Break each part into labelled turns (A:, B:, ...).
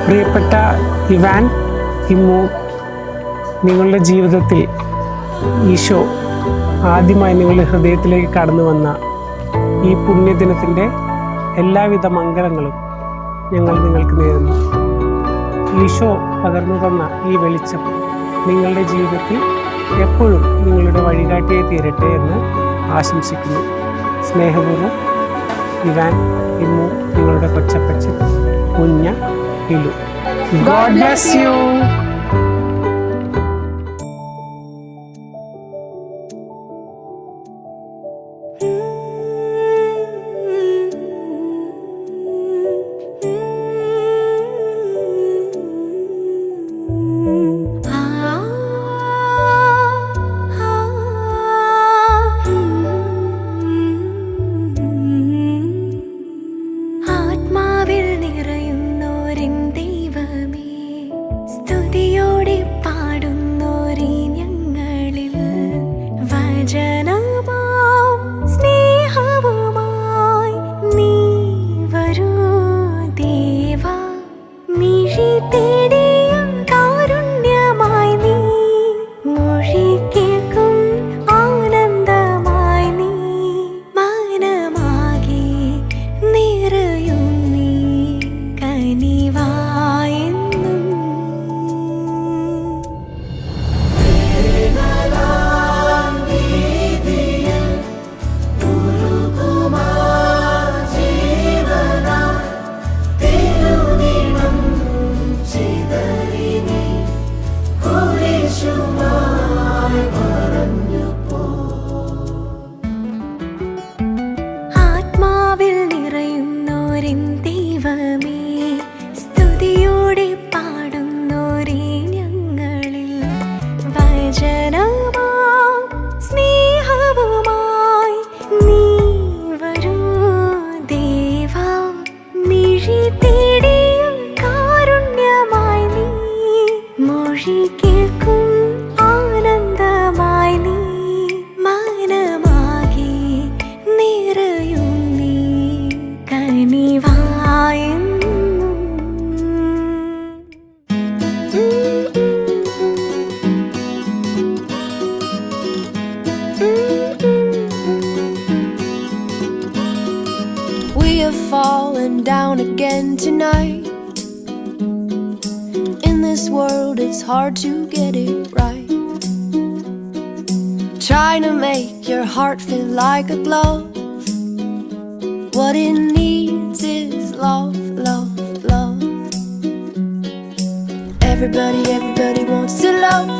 A: പ്രിയപ്പെട്ട ഇവാൻ, ഇമ്മു, നിങ്ങളുടെ ജീവിതത്തിൽ ഈശോ ആദ്യമായി നിങ്ങളുടെ ഹൃദയത്തിലേക്ക് കടന്നു വന്ന ഈ പുണ്യദിനത്തിൻ്റെ എല്ലാവിധ മംഗളങ്ങളും ഞങ്ങൾ നിങ്ങൾക്ക് നേരുന്നു. ഈശോ പകർന്നു തന്ന ഈ വെളിച്ചം നിങ്ങളുടെ ജീവിതത്തിൽ എപ്പോഴും നിങ്ങളുടെ വഴികാട്ടിയായി തീരട്ടെ എന്ന് ആശംസിക്കുന്നു. സ്നേഹപൂർവ്വം ഇവാൻ, ഇമ്മു, നിങ്ങളുടെ കൊച്ചപ്പച്ചൻ കുഞ്ഞ ഇലു. God bless you.
B: Falling down again tonight. In this world it's hard to get it right. Trying to make your heart feel like a glove. What it needs is love, love, love. Everybody, everybody wants to love.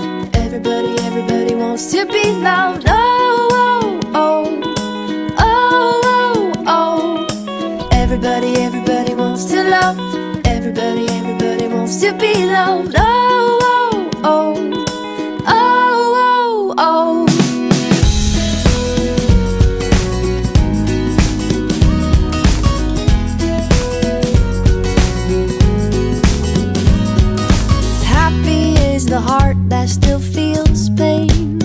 B: Everybody, everybody wants to be loved. Oh, oh, oh. Everybody, everybody wants to love. Everybody, everybody wants to be loved. Oh, oh, oh. Oh, oh, oh. Happy is the heart that still feels pain.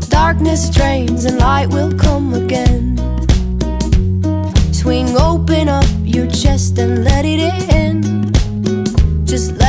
B: Darkness drains and light will come again. Swing open up your chest and let it in. Just let